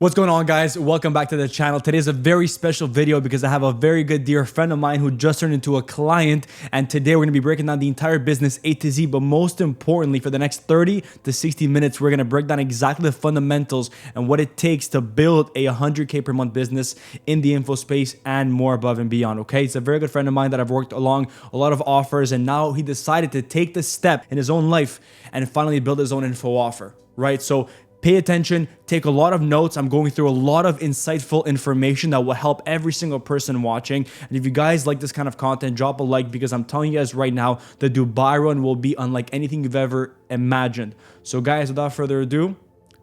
What's going on, guys? Welcome back to the channel. Today is a very special video because I have a very good dear friend of mine who just turned into a client, and today we're going to be breaking down the entire business A to Z, but most importantly, for the next 30 to 60 minutes, we're going to break down exactly the fundamentals and what it takes to build a 100K per month business in the info space and more above and beyond, okay? It's a very good friend of mine that I've worked along a lot of offers, and now he decided to take the step in his own life and finally build his own info offer, right? So pay attention, take a lot of notes. I'm going through a lot of insightful information that will help every single person watching. And if you guys like this kind of content, drop a like because I'm telling you guys right now, the Dubai run will be unlike anything you've ever imagined. So guys, without further ado,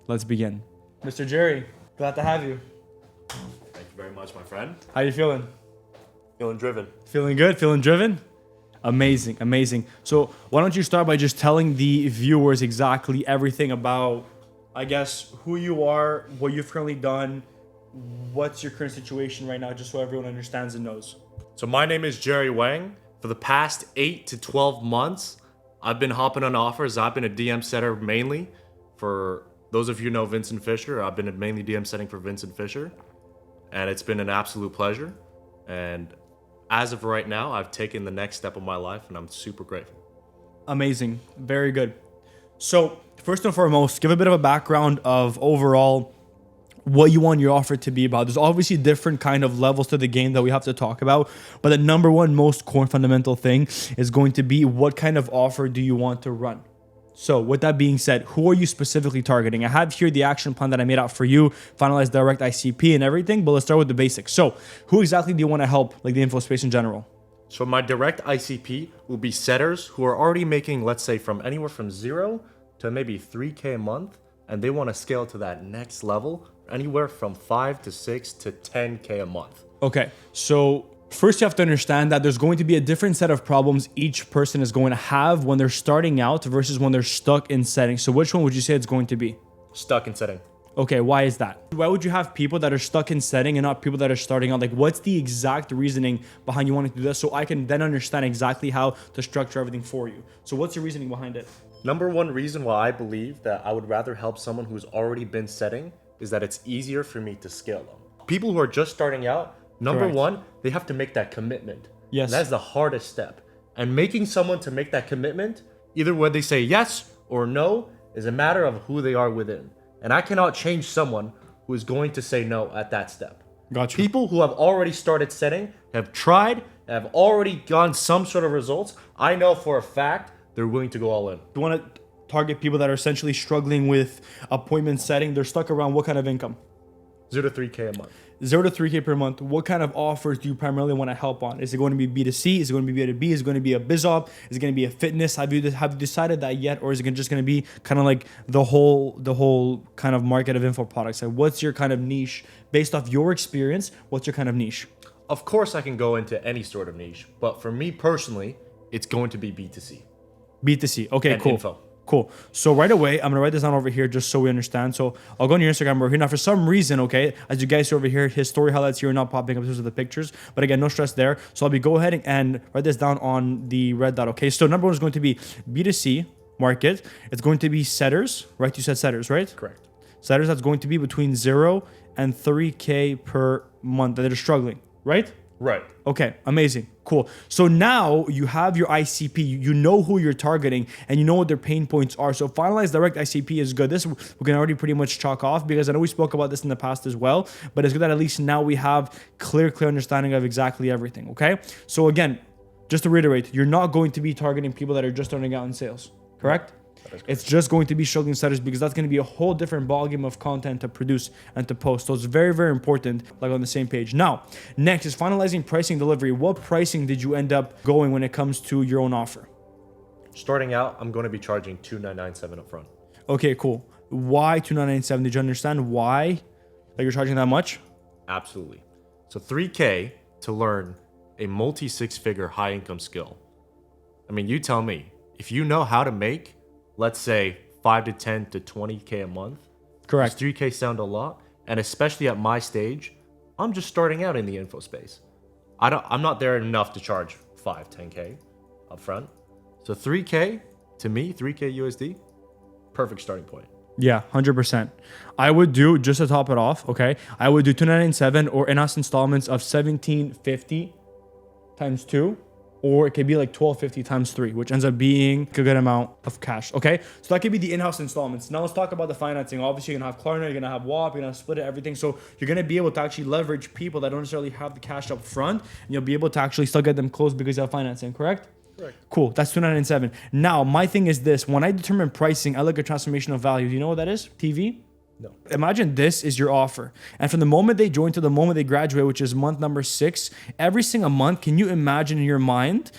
let's begin. Mr. Jerry, glad to have you. Thank you very much, my friend. How you feeling? Feeling driven. Feeling good? Feeling driven? Amazing, amazing. So why don't you start by just telling the viewers exactly everything about, I guess, who you are, what you've currently done, what's your current situation right now, just so everyone understands and knows. So my name is Jerry Wang. For the past 8 to 12 months, I've been hopping on offers. I've been a DM setter mainly. For those of you who know Vincent Fisher, I've been mainly DM setting for Vincent Fisher. And it's been an absolute pleasure. And as of right now, I've taken the next step of my life and I'm super grateful. Amazing. Very good. So first and foremost, give a bit of a background of overall what you want your offer to be about. There's obviously different kind of levels to the game that we have to talk about, but the number one most core fundamental thing is going to be what kind of offer do you want to run? So with that being said, who are you specifically targeting? I have here the action plan that I made out for you, finalized direct ICP and everything, but let's start with the basics. So who exactly do you want to help, like the info space in general? So my direct ICP will be setters who are already making, let's say, from anywhere from 0 to maybe 3K a month, and they want to scale to that next level, anywhere from 5 to 6 to 10K a month. Okay, so first you have to understand that there's going to be a different set of problems each person is going to have when they're starting out versus when they're stuck in setting. So which one would you say it's going to be? Stuck in setting. Okay, why is that? Why would you have people that are stuck in setting and not people that are starting out? Like, what's the exact reasoning behind you wanting to do this so I can then understand exactly how to structure everything for you? So what's your reasoning behind it? Number one reason why I believe that I would rather help someone who's already been setting is that it's easier for me to scale them. People who are just starting out, number one, they have to make that commitment. Yes. That's the hardest step. And making someone to make that commitment, either when they say yes or no, is a matter of who they are within. And I cannot change someone who is going to say no at that step. Gotcha. People who have already started setting, have tried, have already gotten some sort of results, I know for a fact they're willing to go all in. You want to target people that are essentially struggling with appointment setting. They're stuck around what kind of income? 0 to 3K a month. 0 to 3K per month. What kind of offers do you primarily want to help on? Is it going to be B2C? Is it going to be B2B? Is it going to be a BizOp? Is it going to be a fitness? Have you decided that yet? Or is it just going to be kind of like the whole kind of market of info products? Like, what's your kind of niche based off your experience? What's your kind of niche? Of course I can go into any sort of niche, but for me personally, it's going to be B2C. B2C. Okay, and cool. Info. Cool. So right away, I'm going to write this down over here just so we understand. So I'll go on your Instagram over here. Now, for some reason, okay, as you guys see over here, his story highlights here are not popping up because of the pictures. But again, no stress there. So I'll be go ahead and write this down on the red dot, okay? So number one is going to be B2C market. It's going to be setters, right? You said setters, right? Correct. Setters, that's going to be between 0 and 3K per month that are struggling, right? Right. Okay, amazing, cool. So now you have your ICP, you know who you're targeting and you know what their pain points are. So finalized direct ICP is good. This we can already pretty much chalk off because I know we spoke about this in the past as well, but it's good that at least now we have clear understanding of exactly everything, okay? So again, just to reiterate, you're not going to be targeting people that are just starting out in sales, correct? It's just going to be struggling setters because that's going to be a whole different ballgame of content to produce and to post. So it's very, very important, like on the same page. Now, next is finalizing pricing delivery. What pricing did you end up going when it comes to your own offer? Starting out, I'm going to be charging $2,997 up front. Okay, cool. Why $2,997? Did you understand why you're charging that much? Absolutely. So 3K to learn a multi-six-figure high-income skill. I mean, you tell me, if you know how to make, let's say 5 to 10 to 20K a month. Correct. Does 3K sound a lot? And especially at my stage, I'm just starting out in the info space. I'm not there enough to charge 5, 10K up front. So 3K to me, 3K USD, perfect starting point. Yeah, 100%. I would do, just to top it off, okay, I would do 297 or in-house installments of 1750 times 2, or it could be like 1250 times 3, which ends up being a good amount of cash. Okay, so that could be the in-house installments. Now let's talk about the financing. Obviously, you're gonna have Klarna, you're gonna have WAP, you're gonna split it, everything. So you're gonna be able to actually leverage people that don't necessarily have the cash up front, and you'll be able to actually still get them closed because you have financing. Correct? Correct. Cool. That's 297. Now my thing is this: when I determine pricing, I look at transformational value. Do you know what that is? TV. No. Imagine this is your offer. And from the moment they join to the moment they graduate, which is month number 6, every single month, can you imagine in your mind,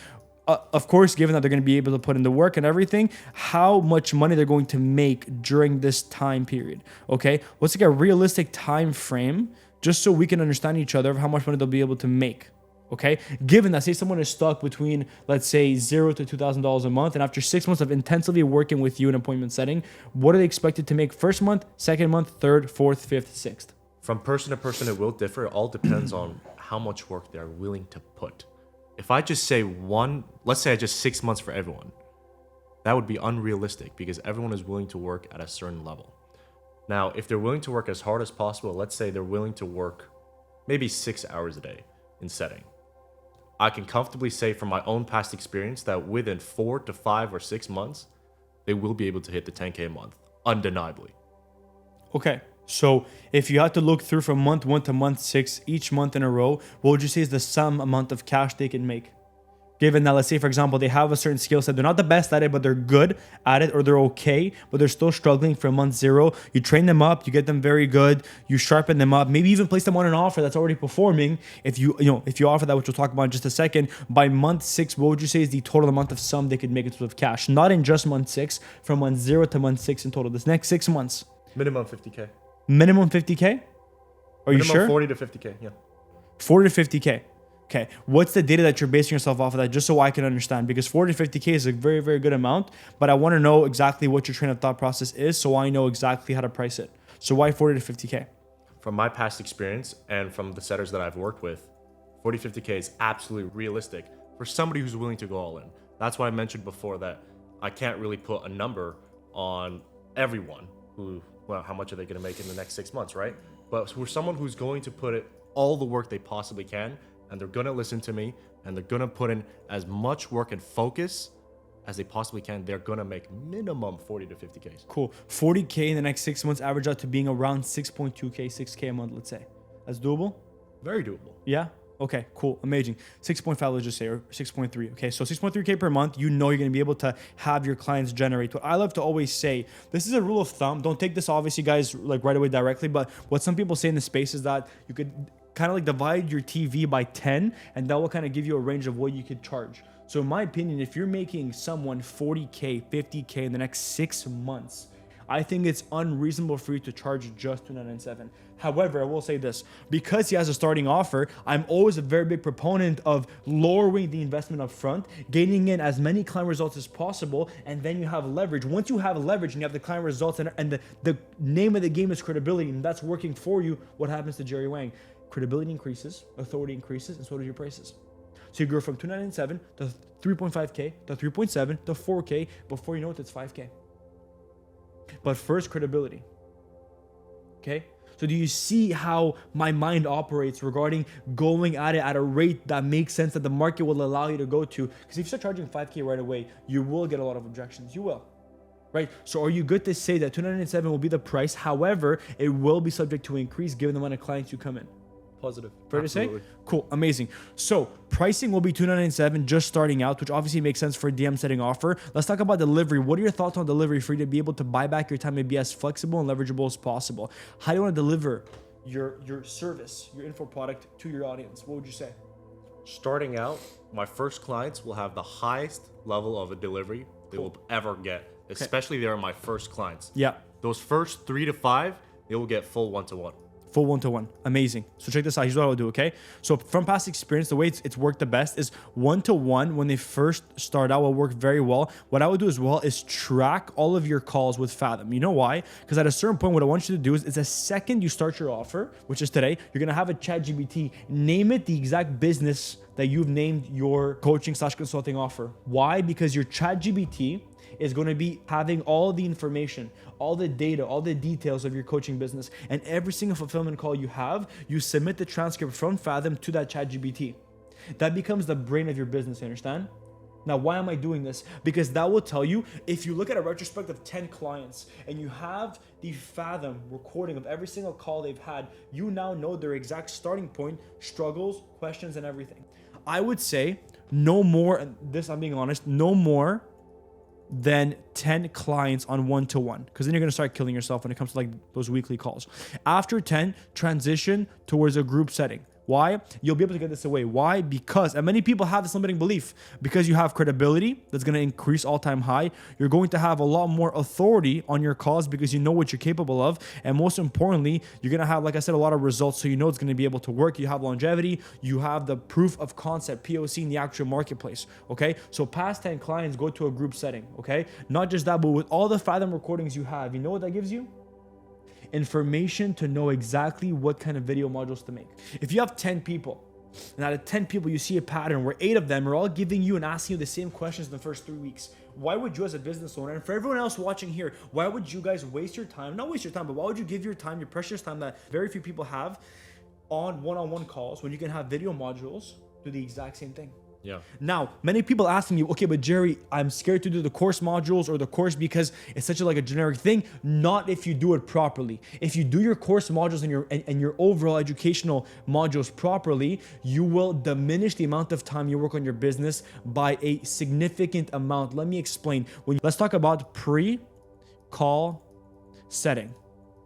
of course, given that they're going to be able to put in the work and everything, how much money they're going to make during this time period? Okay. Let's take a realistic time frame just so we can understand each other of how much money they'll be able to make. Okay, given that, say someone is stuck between, let's say, $0 to $2,000 a month, and after 6 months of intensively working with you in appointment setting, what are they expected to make first month, second month, third, fourth, fifth, sixth? From person to person, it will differ. It all depends on how much work they're willing to put. If I just say let's say I just 6 months for everyone, that would be unrealistic because everyone is willing to work at a certain level. Now, if they're willing to work as hard as possible, let's say they're willing to work maybe 6 hours a day in setting. I can comfortably say from my own past experience that within 4 to 5 or 6 months, they will be able to hit the 10K a month, undeniably. Okay, so if you had to look through from month 1 to month 6, each month in a row, what would you say is the sum amount of cash they can make? Given that, let's say, for example, they have a certain skill set. They're not the best at it, but they're good at it, or they're okay, but they're still struggling from month 0. You train them up, you get them very good, you sharpen them up, maybe even place them on an offer that's already performing. If you offer that, which we'll talk about in just a second, by month 6, what would you say is the total amount of sum they could make in terms of cash? Not in just month 6, from month 0 to month 6 in total. This next 6 months. Minimum 50K. Minimum 50K? Are you sure? 40 to 50K, yeah. 40 to 50K. Okay, what's the data that you're basing yourself off of that, just so I can understand? Because 40 to 50K is a very, very good amount, but I want to know exactly what your train of thought process is so I know exactly how to price it. So why 40 to 50K? From my past experience and from the setters that I've worked with, 40, 50K is absolutely realistic for somebody who's willing to go all in. That's why I mentioned before that I can't really put a number on everyone how much are they going to make in the next 6 months, right? But for someone who's going to put it all the work they possibly can, and they're going to listen to me, and they're going to put in as much work and focus as they possibly can, they're going to make minimum 40 to 50K. Cool. 40K in the next 6 months, average out to being around 6.2K, 6K a month, let's say. That's doable? Very doable. Yeah? Okay, cool, amazing. 6.5, let's just say, or 6.3. Okay, so 6.3K per month, you're going to be able to have your clients generate. What I love to always say, this is a rule of thumb. Don't take this, obviously, guys, like right away directly, but what some people say in the space is that you could kind of like divide your TV by 10, and that will kind of give you a range of what you could charge. So in my opinion, if you're making someone 40K, 50K in the next 6 months, I think it's unreasonable for you to charge just $297. However, I will say this, because he has a starting offer, I'm always a very big proponent of lowering the investment up front, gaining in as many client results as possible, and then you have leverage. Once you have leverage and you have the client results and the name of the game is credibility, and that's working for you, what happens to Jerry Wang? Credibility increases, authority increases, and so do your prices. So you go from 297 to 3.5K to 3.7 to 4K. Before you know it, it's 5K. But first, credibility. Okay? So do you see how my mind operates regarding going at it at a rate that makes sense, that the market will allow you to go to? Because if you start charging 5K right away, you will get a lot of objections. You will. Right? So are you good to say that 297 will be the price? However, it will be subject to increase given the amount of clients you come in. Positive. Fair Absolutely. to say? Cool. Amazing. So pricing will be $297 just starting out, which obviously makes sense for a DM setting offer. Let's talk about delivery. What are your thoughts on delivery for you to be able to buy back your time and be as flexible and leverageable as possible? How do you want to deliver your service, your info product to your audience? What would you say? Starting out, my first clients will have the highest level of a delivery they will ever get, especially they're my first clients. Yeah. Those first 3 to 5, they will get full one-to-one. Full one-to-one. Amazing. So check this out. Here's what I would do, okay? So from past experience, the way it's worked the best is one-to-one. When they first start out, will work very well. What I would do as well is track all of your calls with Fathom. You know why? Because at a certain point, what I want you to do is the second you start your offer, which is today, you're going to have a ChatGPT, name it the exact business that you've named your coaching/consulting offer. Why? Because your ChatGPT is going to be having all the information, all the data, all the details of your coaching business. And every single fulfillment call you have, you submit the transcript from Fathom to that ChatGPT. That becomes the brain of your business, you understand? Now, why am I doing this? Because that will tell you, if you look at a retrospect of 10 clients and you have the Fathom recording of every single call they've had, you now know their exact starting point, struggles, questions, and everything. I would say no more, and this I'm being honest, no more than 10 clients on one-to-one, because then you're going to start killing yourself when it comes to like those weekly calls. After 10, transition towards a group setting. Why? You'll be able to get this away. Why? Because, and many people have this limiting belief, because you have credibility that's going to increase all-time high. You're going to have a lot more authority on your calls because you know what you're capable of. And most importantly, you're going to have, like I said, a lot of results. So you know it's going to be able to work. You have longevity. You have the proof of concept, POC, in the actual marketplace. Okay. So past 10 clients, go to a group setting. Okay. Not just that, but with all the Fathom recordings you have, you know what that gives you? Information to know exactly what kind of video modules to make. If you have 10 people, and out of 10 people you see a pattern where 8 of them are all giving you and asking you the same questions in the first 3 weeks, why would you as a business owner, and for everyone else watching here, why would you guys waste your time, not waste your time, but why would you give your time, your precious time that very few people have on one-on-one calls when you can have video modules do the exact same thing? Yeah. Now, many people asking you, okay, but Jerry, I'm scared to do the course modules or the course because it's such a generic thing. Not if you do it properly. If you do your course modules and your overall educational modules properly, you will diminish the amount of time you work on your business by a significant amount. Let me explain. Let's talk about pre-call setting.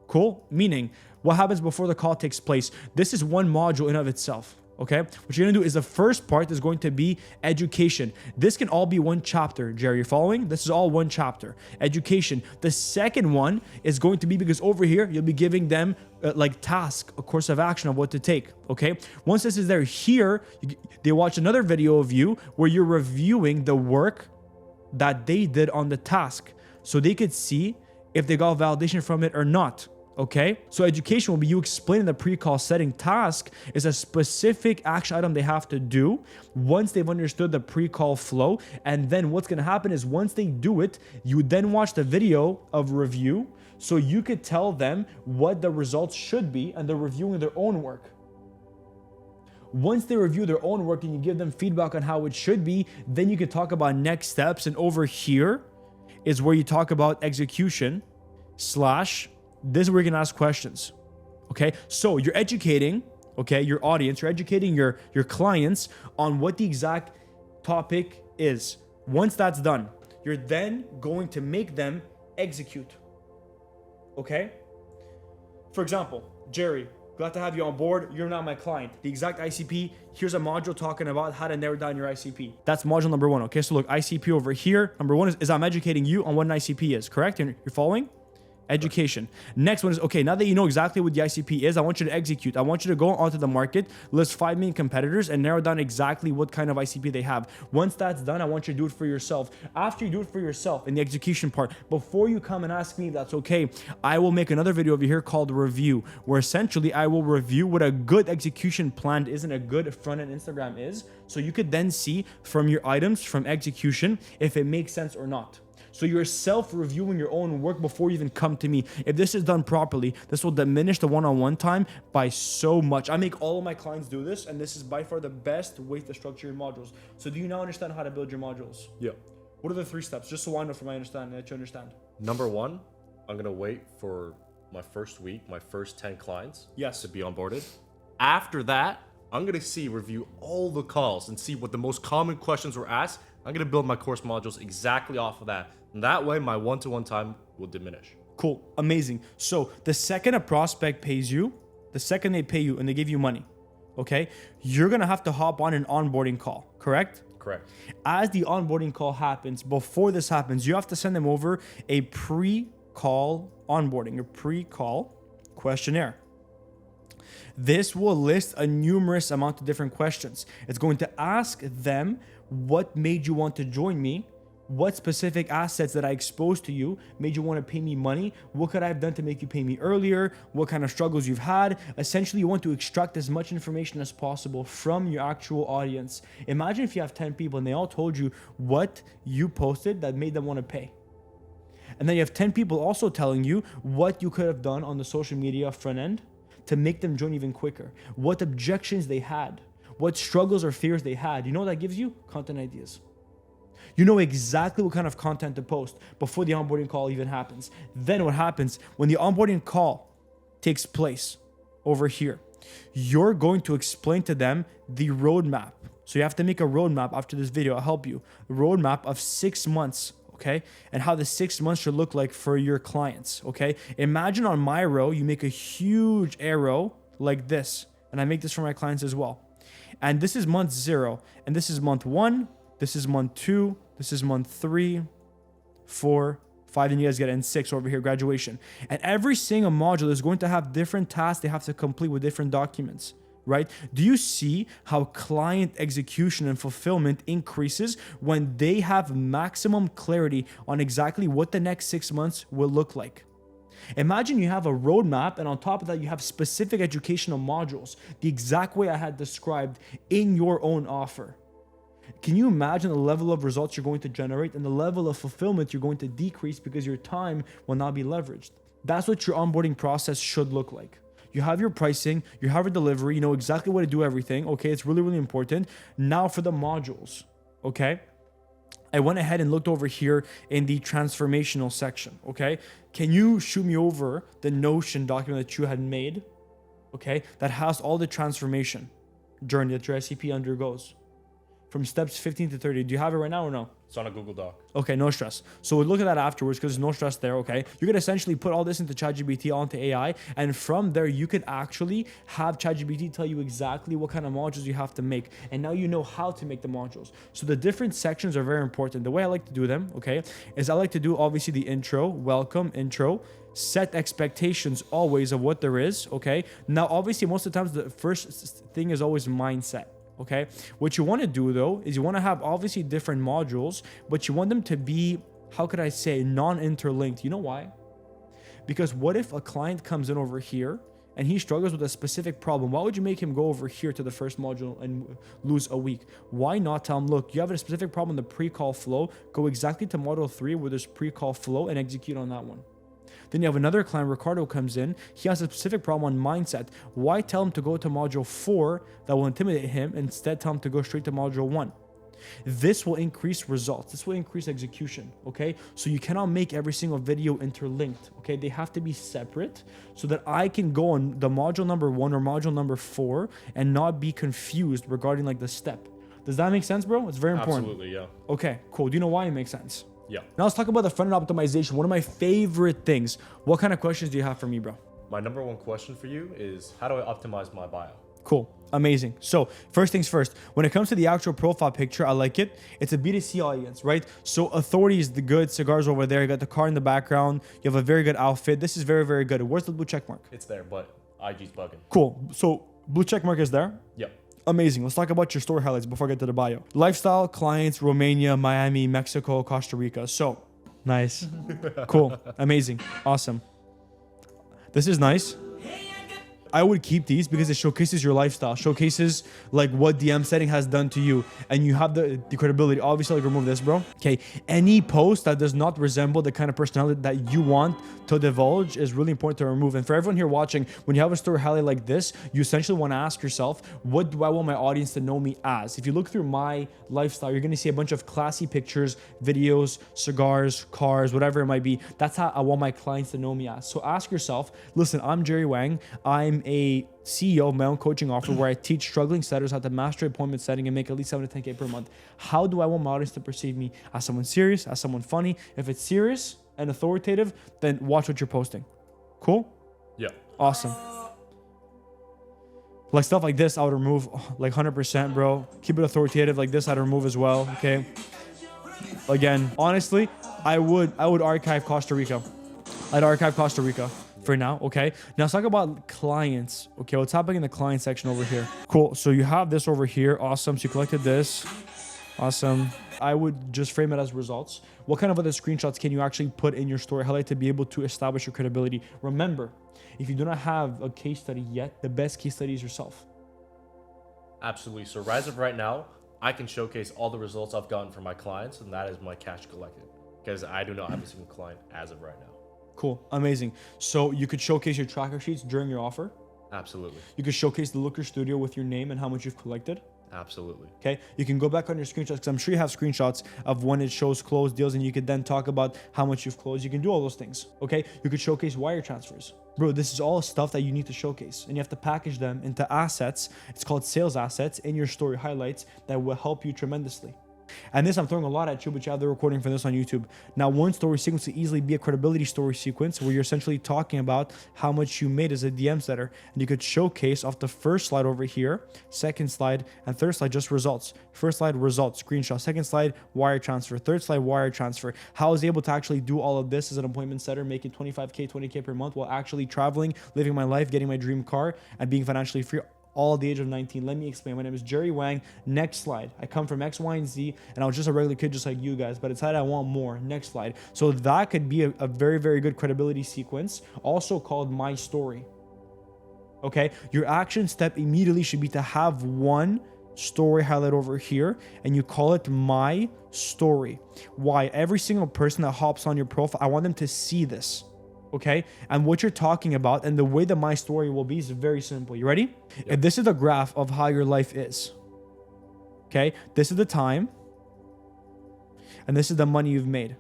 Cool? Meaning, what happens before the call takes place? This is one module in of itself. Okay, what you're gonna do is the first part is going to be education. This can all be one chapter, Jerry. You're following? This is all one chapter, education. The second one is going to be, because over here, you'll be giving them like task, a course of action of what to take. Okay, once this is there, here, they watch another video of you where you're reviewing the work that they did on the task so they could see if they got validation from it or not. Okay, so education will be you explaining the pre-call setting. Task is a specific action item they have to do once they've understood the pre-call flow. And then what's going to happen is once they do it, you then watch the video of review so you could tell them what the results should be, and they're reviewing their own work. Once they review their own work and you give them feedback on how it should be, then you can talk about next steps. And over here is where you talk about execution / this is where you can ask questions. Okay, so you're educating, okay, your audience, you're educating your clients on what the exact topic is. Once that's done, you're then going to make them execute. Okay, for example, Jerry, glad to have you on board. You're not my client. The exact ICP, here's a module talking about how to narrow down your ICP. That's module number 1. Okay, so look, ICP over here, number 1 is I'm educating you on what an ICP is, correct? You're following? Education. Next one is, okay, now that you know exactly what the ICP is, I want you to execute. I want you to go onto the market, list 5 main competitors, and narrow down exactly what kind of ICP they have. Once that's done, I want you to do it for yourself. After you do it for yourself in the execution part, before you come and ask me if that's okay, I will make another video over here called review, where essentially I will review what a good execution plan is and a good front-end Instagram is, so you could then see from your items, from execution, if it makes sense or not. So you're self-reviewing your own work before you even come to me. If this is done properly, this will diminish the one-on-one time by so much. I make all of my clients do this, and this is by far the best way to structure your modules. So do you now understand how to build your modules? Yeah. What are the 3 steps? Just so I know from my understanding that you understand. Number 1, I'm gonna wait for my first week, my first 10 clients to be onboarded. After that, I'm gonna review all the calls and see what the most common questions were asked. I'm gonna build my course modules exactly off of that. And that way, my one-to-one time will diminish. Cool, amazing. So the second a prospect pays you, the second they pay you and they give you money, okay, you're gonna have to hop on an onboarding call, correct? Correct. As the onboarding call happens, before this happens, you have to send them over a pre-call onboarding, a pre-call questionnaire. This will list a numerous amount of different questions. It's going to ask them, what made you want to join me? What specific assets that I exposed to you made you want to pay me money? What could I have done to make you pay me earlier? What kind of struggles you've had? Essentially, you want to extract as much information as possible from your actual audience. Imagine if you have 10 people and they all told you what you posted that made them want to pay. And then you have 10 people also telling you what you could have done on the social media front end to make them join even quicker, what objections they had, what struggles or fears they had. You know what that gives you? Content ideas. You know exactly what kind of content to post before the onboarding call even happens. Then what happens when the onboarding call takes place over here? You're going to explain to them the roadmap. So you have to make a roadmap after this video. I'll help you. A roadmap of 6 months, okay? And how the 6 months should look like for your clients, okay? Imagine on my row, you make a huge arrow like this. And I make this for my clients as well. And this is month 0. And this is month 1. This is month 2. This is month 3, 4, 5, and you guys get it in 6 over here, graduation. And every single module is going to have different tasks they have to complete with different documents, right? Do you see how client execution and fulfillment increases when they have maximum clarity on exactly what the next 6 months will look like? Imagine you have a roadmap, and on top of that, you have specific educational modules, the exact way I had described in your own offer. Can you imagine the level of results you're going to generate and the level of fulfillment you're going to decrease because your time will not be leveraged? That's what your onboarding process should look like. You have your pricing, you have your delivery, you know exactly what to do everything. Okay, it's really, really important. Now for the modules, okay? I went ahead and looked over here in the transformational section, okay? Can you shoot me over the Notion document that you had made, okay? That has all the transformation journey that your SCP undergoes. From steps 15 to 30. Do you have it right now or no? It's on a Google Doc. Okay, no stress. So we'll look at that afterwards because there's no stress there, okay? You could essentially put all this into ChatGPT, onto AI, and from there, you could actually have ChatGPT tell you exactly what kind of modules you have to make. And now you know how to make the modules. So the different sections are very important. The way I like to do them, okay, is I like to do obviously the intro, welcome, intro, set expectations always of what there is, okay? Now, obviously, most of the times, the first thing is always mindset. Okay, what you want to do though is you want to have obviously different modules, but you want them to be, how could I say, non-interlinked. You know why? Because what if a client comes in over here and he struggles with a specific problem? Why would you make him go over here to the first module and lose a week? Why not tell him, look, you have a specific problem in the pre-call flow, go exactly to module 3 where there's pre-call flow and execute on that one. Then you have another client, Ricardo, comes in. He has a specific problem on mindset. Why tell him to go to module 4 that will intimidate him? Instead, tell him to go straight to module 1. This will increase results. This will increase execution, okay? So you cannot make every single video interlinked, okay? They have to be separate so that I can go on the module number 1 or module number 4 and not be confused regarding like the step. Does that make sense, bro? It's very important. Absolutely, yeah. Okay, cool. Do you know why it makes sense? Yeah. Now let's talk about the front-end optimization. One of my favorite things. What kind of questions do you have for me, bro? My number one question for you is, how do I optimize my bio? Cool. Amazing. So first things first, when it comes to the actual profile picture, I like it. It's a B2C audience, right? So authority is the good. Cigars over there. You got the car in the background. You have a very good outfit. This is very, very good. Where's the blue check mark? It's there, but IG's bugging. Cool. So blue check mark is there? Yep. Amazing. Let's talk about your story highlights before I get to the bio. Lifestyle, clients, Romania, Miami, Mexico, Costa Rica. So nice. Cool. Amazing. Awesome. This is nice. I would keep these because it showcases your lifestyle, showcases like what DM setting has done to you, and you have the credibility. Obviously, like remove this, bro. Okay, any post that does not resemble the kind of personality that you want to divulge is really important to remove. And for everyone here watching, when you have a story highlight like this, you essentially want to ask yourself, what do I want my audience to know me as? If you look through my lifestyle, you're going to see a bunch of classy pictures, videos, cigars, cars, whatever it might be. That's how I want my clients to know me as. So ask yourself, listen, I'm Jerry Wang. I'm a CEO of my own coaching offer where I teach struggling setters how to master appointment setting and make at least 7 to 10K per month. How do I want my audience to perceive me? As someone serious, as someone funny? If it's serious and authoritative, then watch what you're posting. Cool? Yeah. Awesome. Like stuff like this, I would remove like 100%, bro. Keep it authoritative like this, I'd remove as well, okay? Again, honestly, I would archive Costa Rica. I'd archive Costa Rica for now, okay? Now let's talk about clients, okay? What's happening in the client section over here? Cool, so you have this over here, awesome. So you collected this, awesome. I would just frame it as results. What kind of other screenshots can you actually put in your story highlight to be able to establish your credibility? Remember, if you do not have a case study yet, the best case study is yourself. Absolutely. So as of right now, I can showcase all the results I've gotten from my clients, and that is my cash collected. because I do not have a single client as of right now. Cool. Amazing. So you could showcase your tracker sheets during your offer. Absolutely. You could showcase the Looker Studio with your name and how much you've collected. Absolutely. Okay. You can go back on your screenshots because I'm sure you have screenshots of when it shows closed deals, and you could then talk about how much you've closed. You can do all those things. Okay. You could showcase wire transfers. Bro, this is all stuff that you need to showcase, and you have to package them into assets. It's called sales assets in your story highlights that will help you tremendously. And this I'm throwing a lot at you, but you have the recording for this on YouTube. Now, one story sequence could easily be a credibility story sequence where you're essentially talking about how much you made as a DM setter. And you could showcase off the first slide over here, second slide, and third slide, just results. First slide, results, screenshot. Second slide, wire transfer. Third slide, wire transfer. How I was able to actually do all of this as an appointment setter, making 25K, 20K per month while actually traveling, living my life, getting my dream car, and being financially free, all at the age of 19. Let me explain. My name is Jerry Wang. Next slide. I come from X, Y, and Z, and I was just a regular kid just like you guys, but I decided I want more. Next slide. So that could be a very, very good credibility sequence, also called my story. Okay? Your action step immediately should be to have one story highlight over here, and you call it my story. Why? Every single person that hops on your profile, I want them to see this. Okay, and what you're talking about and the way that my story will be is very simple. You ready? Yep. If this is the graph of how your life is, okay, this is the time, and this is the money you've made.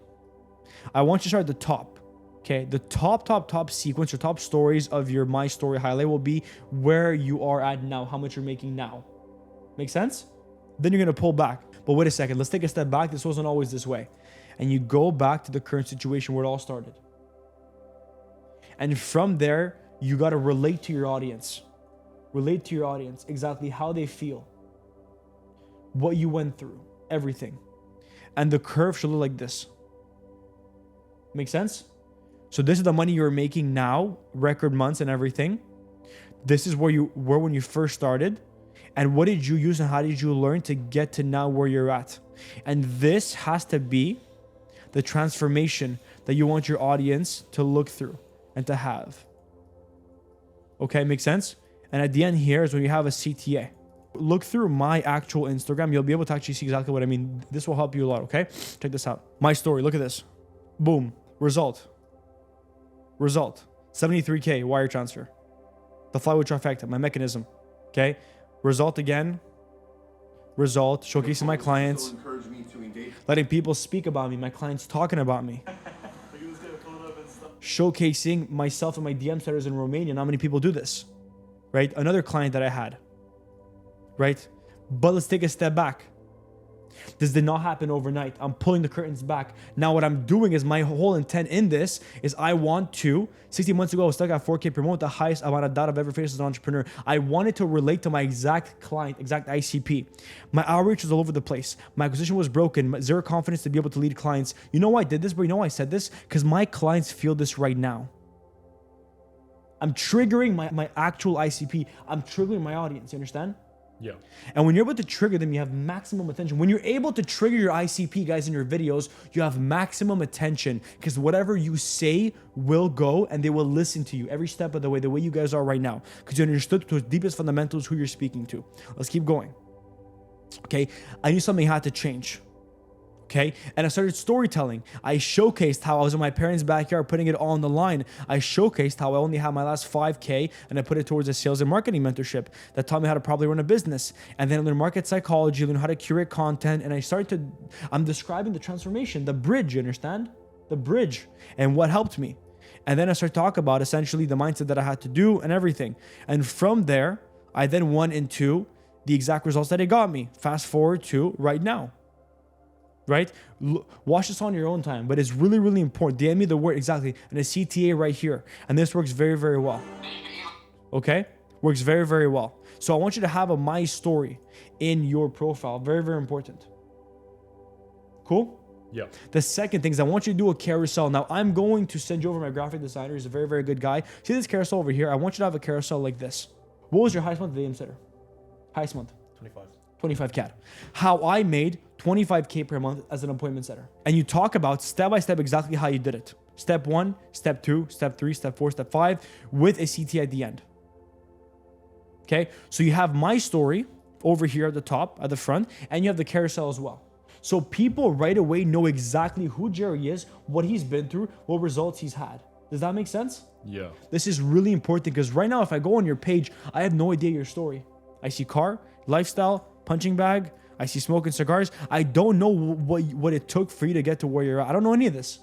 I want you to start at the top. Okay, the top sequence or top stories of your my story highlight will be where you are at now, how much you're making now. Make sense? Then you're gonna pull back. But wait a second, let's take a step back. This wasn't always this way. And you go back to the current situation where it all started. And from there, you got to relate to your audience. Relate to your audience, exactly how they feel, what you went through, everything. And the curve should look like this. Make sense? So this is the money you're making now, record months and everything. This is where you were when you first started. And what did you use and how did you learn to get to now where you're at? And this has to be the transformation that you want your audience to look through and to have. Okay, makes sense? And at the end here is when you have a CTA. Look through my actual Instagram. You'll be able to actually see exactly what I mean. This will help you a lot, okay? Check this out. My story, look at this. Boom, result. 73K wire transfer. The flywheel trifecta, my mechanism, okay? Result again. Result, showcasing my clients. Letting people speak about me, my clients talking about me. Showcasing myself and my DM setters in Romania and how many people do this, right? Another client that I had, right? But let's take a step back. This did not happen overnight. I'm pulling the curtains back. Now what I'm doing is my whole intent in this is I want to, 16 months ago, I was stuck at 4K per month, the highest amount of data I've ever faced as an entrepreneur. I wanted to relate to my exact client, exact ICP. My outreach was all over the place. My acquisition was broken, zero confidence to be able to lead clients. You know why I did this, bro? You know why I said this? Because my clients feel this right now. I'm triggering my actual ICP. I'm triggering my audience, you understand? Yeah. And when you're able to trigger them, you have maximum attention. When you're able to trigger your ICP, guys, in your videos, you have maximum attention because whatever you say will go and they will listen to you every step of the way you guys are right now because you understood to the deepest fundamentals who you're speaking to. Let's keep going. Okay. I knew something had to change. Okay. And I started storytelling. I showcased how I was in my parents' backyard putting it all on the line. I showcased how I only had my last 5K and I put it towards a sales and marketing mentorship that taught me how to probably run a business. And then I learned market psychology, learned how to curate content. And I'm describing the transformation, the bridge, you understand? The bridge and what helped me. And then I started to talk about essentially the mindset that I had to do and everything. And from there, I then went into the exact results that it got me. Fast forward to right now. Right? Watch this on your own time, but it's really, really important. DM me the word exactly and a CTA right here. And this works very, very well. Okay? Works very, very well. So I want you to have a my story in your profile. Very, very important. Cool? Yeah. The second thing is I want you to do a carousel. Now I'm going to send you over my graphic designer. He's a very, very good guy. See this carousel over here? I want you to have a carousel like this. What was your highest month DM setter? Highest month? 25 CAD. How I made 25K per month as an appointment setter. And you talk about step by step exactly how you did it. Step 1, step 2, step 3, step 4, step 5 with a CT at the end. Okay. So you have my story over here at the top, at the front, and you have the carousel as well. So people right away know exactly who Jerry is, what he's been through, what results he's had. Does that make sense? Yeah. This is really important because right now, if I go on your page, I have no idea your story. I see car, lifestyle, punching bag. I see smoking cigars. I don't know what it took for you to get to where you're at. I don't know any of this.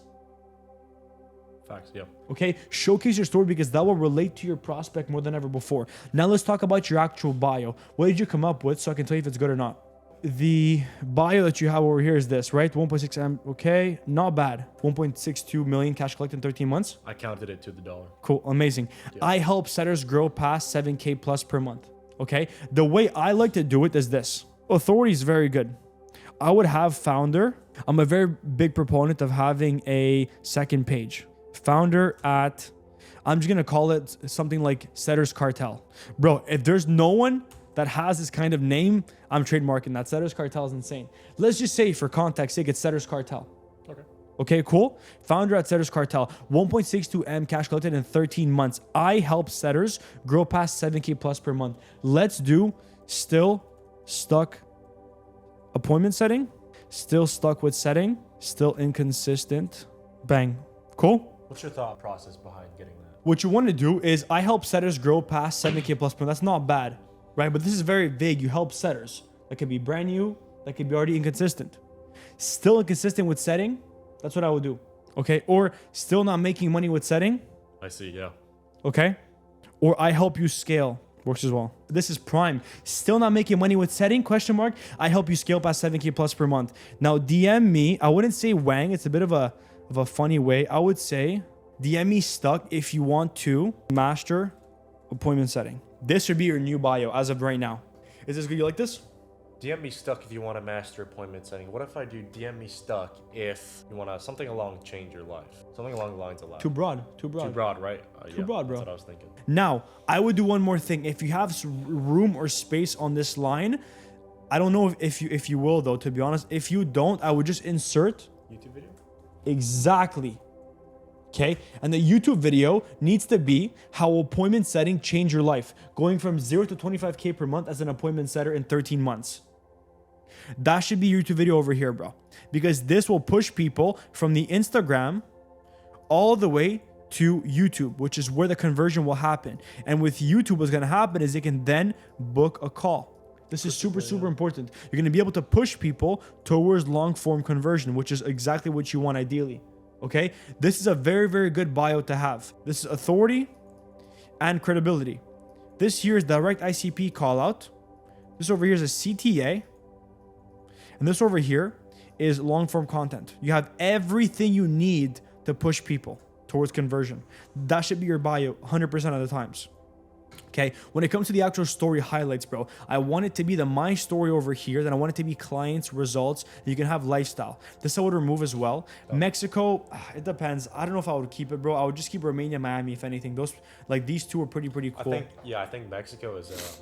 Facts, yeah. Okay, showcase your story because that will relate to your prospect more than ever before. Now let's talk about your actual bio. What did you come up with so I can tell you if it's good or not? The bio that you have over here is this, right? 1.6 M, okay, not bad. 1.62 million cash collected in 13 months. I counted it to the dollar. Cool, amazing. Yeah. I help setters grow past 7K plus per month, okay? The way I like to do it is this. Authority is very good. I would have founder. I'm a very big proponent of having a second page. Founder at, I'm just gonna call it something like Setters Cartel. Bro, if there's no one that has this kind of name, I'm trademarking that. Setters Cartel is insane. Let's just say for context sake, it's Setters Cartel. Okay. Okay, cool. Founder at Setters Cartel, 1.62 M cash collected in 13 months. I help setters grow past 7K plus per month. Let's do still stuck appointment setting, still stuck with setting, still inconsistent. Bang. Cool. What's your thought process behind getting that? What you want to do is I help setters grow past 7K plus per month. That's not bad, right? But this is very vague. You help setters. That could be brand new. That could be already inconsistent. Still inconsistent with setting. That's what I would do. Okay. Or still not making money with setting. I see. Yeah. Okay. Or I help you scale. Works as well. This is prime. Still not making money with setting? Question mark. I help you scale past 7K plus per month. Now DM me. I wouldn't say Wang. It's a bit of a funny way. I would say DM me stuck if you want to master appointment setting. This should be your new bio as of right now. Is this good? You like this? DM me stuck if you want to master appointment setting. What if I do DM me stuck if you want to something along change your life? Something along the lines of life. Too broad, Too broad, right? Too broad, bro. That's what I was thinking. Now, I would do one more thing. If you have room or space on this line, I don't know if you will though, to be honest. If you don't, I would just insert YouTube video? Exactly. Okay. And the YouTube video needs to be how appointment setting changed your life, going from 0 to 25K per month as an appointment setter in 13 months. That should be your YouTube video over here, bro, because this will push people from the Instagram all the way to YouTube, which is where the conversion will happen. And with YouTube, what's going to happen is they can then book a call. This is super important. You're going to be able to push people towards long form conversion, which is exactly what you want ideally. Okay. This is a very good bio to have. This is authority and credibility. This here is direct ICP call out. This over here is a CTA. And this over here is long form content. You have everything you need to push people towards conversion. That should be your bio 100% of the times. Okay, when it comes to the actual story highlights, bro, I want it to be my story over here. Then I want it to be clients, results. You can have lifestyle. This I would remove as well. Oh. Mexico, it depends. I don't know if I would keep it, bro. I would just keep Romania and Miami, if anything. These two are pretty cool. I think Mexico is it's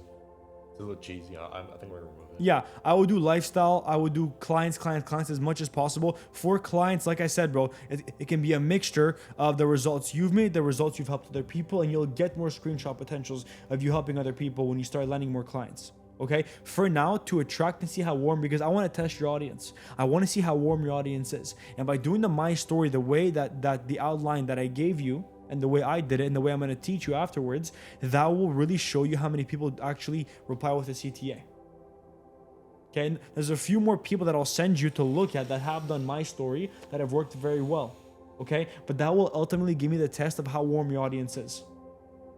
a little cheesy. I think we're gonna remove it. Yeah, I would do lifestyle. I would do clients as much as possible. For clients, like I said, bro, it can be a mixture of the results you've made, the results you've helped other people, and you'll get more screenshot potentials of you helping other people when you start landing more clients. Okay, for now, to attract and see how warm, because I want to test your audience. I want to see how warm your audience is. And by doing my story, the way that the outline that I gave you, and the way I did it and the way I'm going to teach you afterwards, that will really show you how many people actually reply with a CTA. Okay, and there's a few more people that I'll send you to look at that have done my story that have worked very well. Okay, but that will ultimately give me the test of how warm your audience is.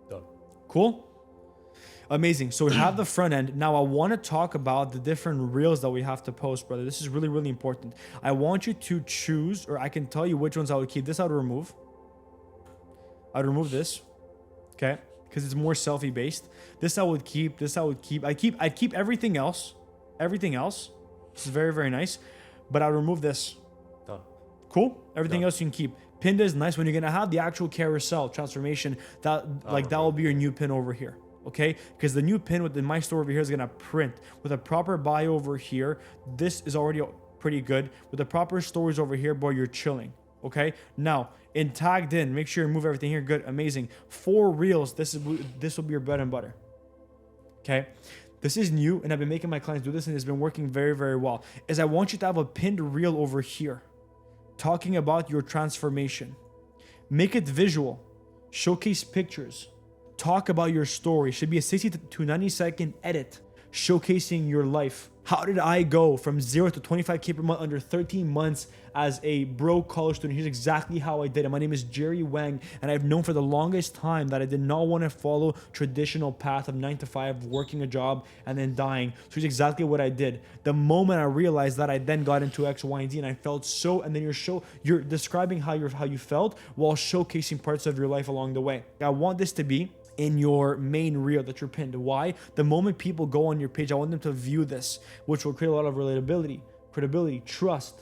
Done. Cool? Amazing. So we have the front end. Now I want to talk about the different reels that we have to post, brother. This is really important. I want you to choose, or I can tell you which ones I would keep. This I would remove. I'd remove this, okay, because it's more selfie based. This I would keep. This I would keep. I'd keep everything else. Everything else. This is very nice, but I'll remove this. Done. Cool. Everything else you can keep. Pinned is nice when you're gonna have the actual carousel transformation. That will be your new pin over here. Okay, because the new pin within my store over here is gonna print with a proper bio over here. This is already pretty good with the proper stories over here, boy. You're chilling. Okay, now in tagged in, make sure you move everything here. Good, amazing. 4 reels. This will be your bread and butter. Okay, this is new and I've been making my clients do this and it's been working very, very well, is I want you to have a pinned reel over here talking about your transformation. Make it visual, showcase pictures, talk about your story. Should be a 60 to 90 second edit showcasing your life. How did I go from 0 to 25K per month under 13 months as a broke college student? Here's exactly how I did it. My name is Jerry Wang, and I've known for the longest time that I did not want to follow traditional path of 9 to 5, working a job and then dying. So here's exactly what I did. The moment I realized that, I then got into X, Y, and Z, and I felt so. And then you're describing how you felt while showcasing parts of your life along the way. I want this to be in your main reel that you're pinned. Why? The moment people go on your page, I want them to view this, which will create a lot of relatability, credibility, trust.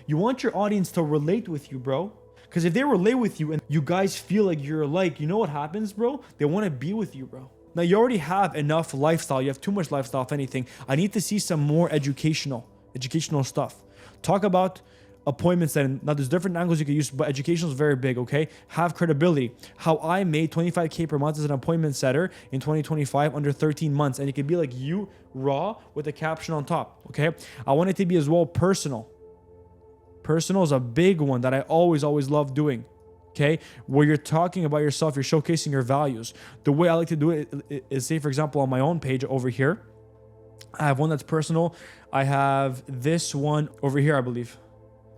You want your audience to relate with you, bro. Because if they relate with you and you guys feel like you're alike, you know what happens, bro? They want to be with you, bro. Now you already have enough lifestyle. You have too much lifestyle, if anything. I need to see some more educational stuff. Talk about appointment setting. Now there's different angles you can use, but educational is very big, okay? Have credibility. How I made 25K per month as an appointment setter in 2025 under 13 months. And it could be like you raw with a caption on top, okay? I want it to be as well personal. Personal is a big one that I always love doing, okay? Where you're talking about yourself, you're showcasing your values. The way I like to do it is, say for example, on my own page over here, I have one that's personal. I have this one over here, I believe.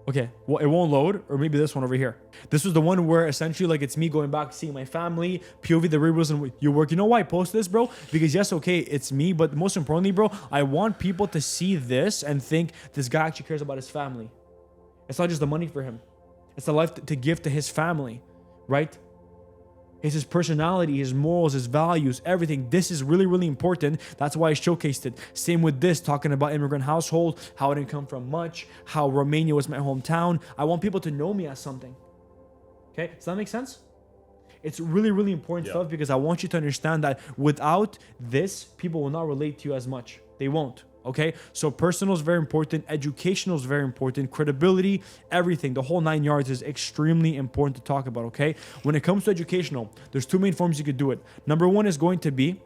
Okay, well, it won't load, or maybe this one over here. This was the one where essentially like it's me going back, seeing my family, POV, the real reason you work. You know why I post this, bro? Because yes, okay, it's me, but most importantly, bro, I want people to see this and think this guy actually cares about his family. It's not just the money for him. It's the life to give to his family, right? It's his personality, his morals, his values, everything. This is really important. That's why I showcased it. Same with this, talking about immigrant household, how I didn't come from much, how Romania was my hometown. I want people to know me as something. Okay, does that make sense? It's really important stuff, because I want you to understand that without this, people will not relate to you as much. They won't. Okay, so personal is very important, educational is very important, credibility, everything, the whole 9 yards is extremely important to talk about. Okay, when it comes to educational, there's two main forms you could do it. Number one is going to be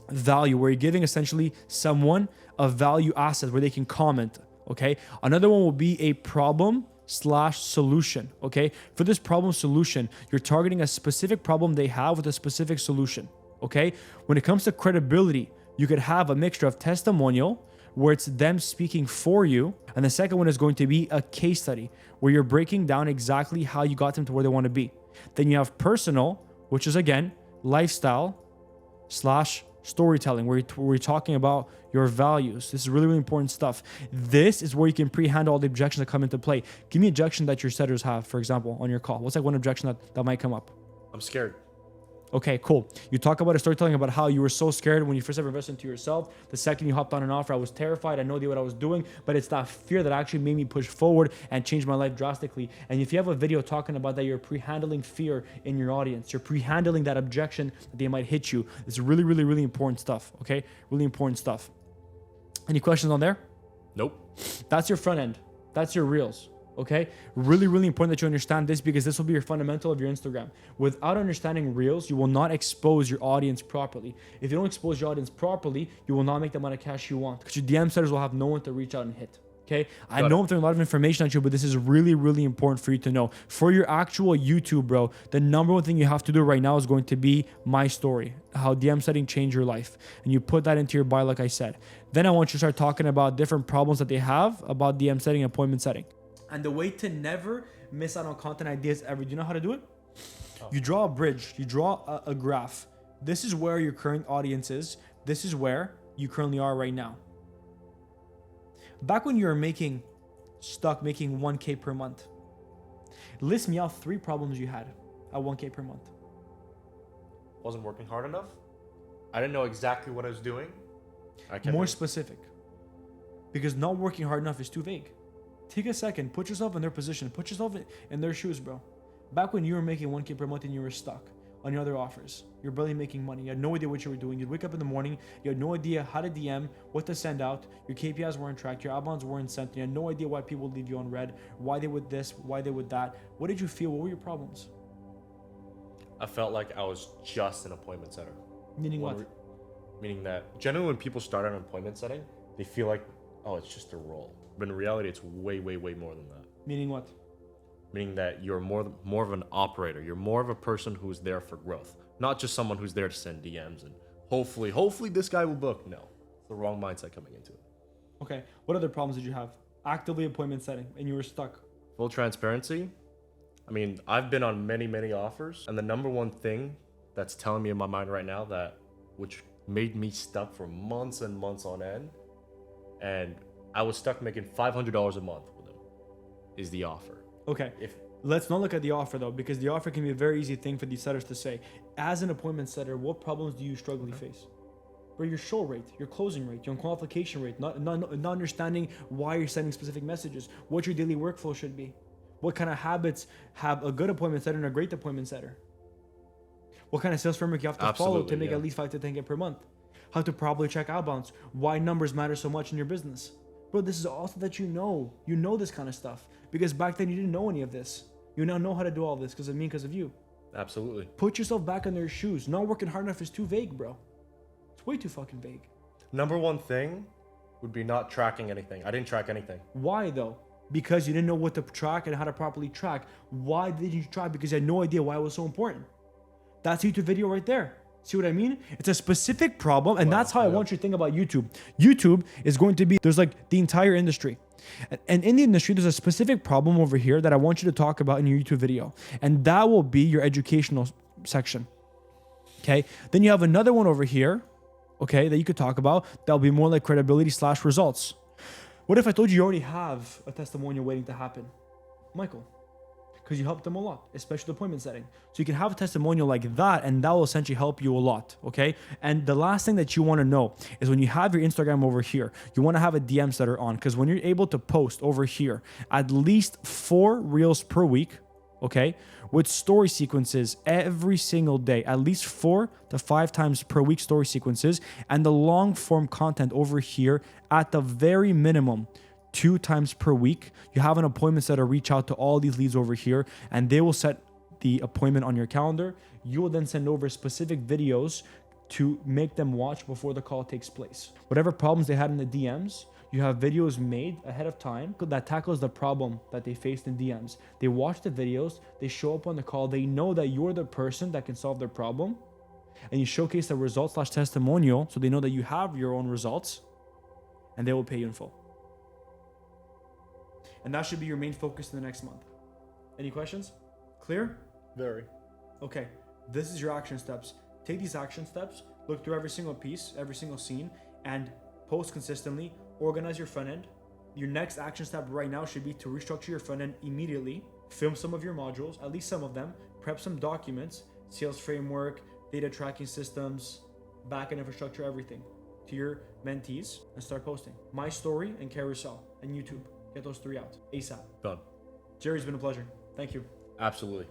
value, where you're giving essentially someone a value asset where they can comment. Okay, another one will be a problem/solution. Okay, for this problem solution, you're targeting a specific problem they have with a specific solution. Okay, when it comes to credibility, you could have a mixture of testimonial, where it's them speaking for you. And the second one is going to be a case study, where you're breaking down exactly how you got them to where they want to be. Then you have personal, which is again, lifestyle/storytelling, where you're talking about your values. This is really important stuff. This is where you can pre-handle all the objections that come into play. Give me an objection that your setters have, for example, on your call. What's like one objection that might come up? I'm scared. Okay, cool. You talk about a storytelling about how you were so scared when you first ever invested into yourself. The second you hopped on an offer, I was terrified. I no idea what I was doing, but it's that fear that actually made me push forward and change my life drastically. And if you have a video talking about that, you're pre-handling fear in your audience. You're pre-handling that objection that they might hit you. It's really important stuff, okay? Really important stuff. Any questions on there? Nope. That's your front end. That's your reels. Okay, really important that you understand this, because this will be your fundamental of your Instagram. Without understanding reels, you will not expose your audience properly. If you don't expose your audience properly, you will not make the amount of cash you want, because your DM setters will have no one to reach out and hit. Okay, I know I'm throwing a lot of information at you, but this is really important for you to know. For your actual YouTube, bro, the number one thing you have to do right now is going to be my story, how DM setting changed your life. And you put that into your bio, like I said. Then I want you to start talking about different problems that they have about DM setting and appointment setting. And the way to never miss out on content ideas ever, do you know how to do it? Oh. You draw a bridge, you draw a graph. This is where your current audience is. This is where you currently are right now. Back when you were making 1K per month, list me out 3 problems you had at 1K per month. Wasn't working hard enough. I didn't know exactly what I was doing. More specific. Because not working hard enough is too vague. Take a second, put yourself in their position, put yourself in their shoes, bro. Back when you were making 1K per month and you were stuck on your other offers, you're barely making money, you had no idea what you were doing. You'd wake up in the morning, you had no idea how to DM, what to send out, your KPIs weren't tracked, your outbounds weren't sent, you had no idea why people leave you on red, why they would this, why they would that. What did you feel? What were your problems? I felt like I was just an appointment setter. Meaning what? Meaning that generally when people start on appointment setting, they feel like, oh, it's just a role. But in reality, it's way, way, way more than that. Meaning what? Meaning that you're more of an operator. You're more of a person who's there for growth, not just someone who's there to send DMs and hopefully this guy will book. No, it's the wrong mindset coming into it. Okay. What other problems did you have? Actively appointment setting and you were stuck. Full transparency. I mean, I've been on many, many offers, and the number one thing that's telling me in my mind right now which made me stuck for months and months on end, and I was stuck making $500 a month with them, is the offer. Okay. Let's not look at the offer though, because the offer can be a very easy thing for these setters to say. As an appointment setter, what problems do you struggle to face? Or your show rate, your closing rate, your qualification rate, not understanding why you're sending specific messages, what your daily workflow should be, what kind of habits have a good appointment setter and a great appointment setter, what kind of sales framework you have to follow to make at least 5 to 10K per month, how to properly check outbounds, why numbers matter so much in your business. Bro, this is also that you know this kind of stuff, because back then you didn't know any of this. You now know how to do all this because of me, because of you. Absolutely. Put yourself back in their shoes. Not working hard enough is too vague, bro. It's way too fucking vague. Number one thing would be not tracking anything. I didn't track anything. Why though? Because you didn't know what to track and how to properly track. Why did you track? Because you had no idea why it was so important. That's a YouTube video right there. See what I mean? It's a specific problem, and that's how I want you to think about YouTube. YouTube is going to be, there's like the entire industry. And in the industry, there's a specific problem over here that I want you to talk about in your YouTube video. And that will be your educational section. Okay. Then you have another one over here, okay, that you could talk about. That'll be more like credibility / results. What if I told you already have a testimonial waiting to happen? Michael. Because you helped them a lot, especially the appointment setting. So you can have a testimonial like that, and that will essentially help you a lot, okay? And the last thing that you want to know is when you have your Instagram over here, you want to have a DM setter on, because when you're able to post over here at least 4 reels per week, okay, with story sequences every single day, at least 4 to 5 times per week story sequences, and the long form content over here at the very minimum 2 times per week, you have an appointment setter reach out to all these leads over here, and they will set the appointment on your calendar. You will then send over specific videos to make them watch before the call takes place. Whatever problems they had in the DMs, you have videos made ahead of time that tackles the problem that they faced in DMs. They watch the videos, they show up on the call, they know that you're the person that can solve their problem, and you showcase the results / testimonial so they know that you have your own results, and they will pay you in full. And that should be your main focus in the next month. Any questions? Clear? Very. Okay, this is your action steps. Take these action steps, look through every single piece, every single scene, and post consistently, organize your front end. Your next action step right now should be to restructure your front end immediately, film some of your modules, at least some of them, prep some documents, sales framework, data tracking systems, backend infrastructure, everything to your mentees, and start posting. My Story and Carousel and YouTube. Get those 3 out ASAP. Done. Jerry's been a pleasure. Thank you. Absolutely.